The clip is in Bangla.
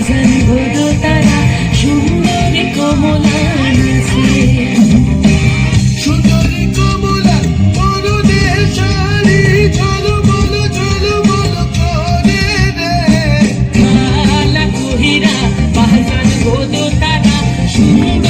বাজান ঘোড়ো তারা সুন্দরী কমলা নাচে। সুন্দরী কমলা পরনের শাড়ি ঝলমল ঝলমল করে রে। মালা কহিরা বাজান ঘোড়ো তারা সুন্দর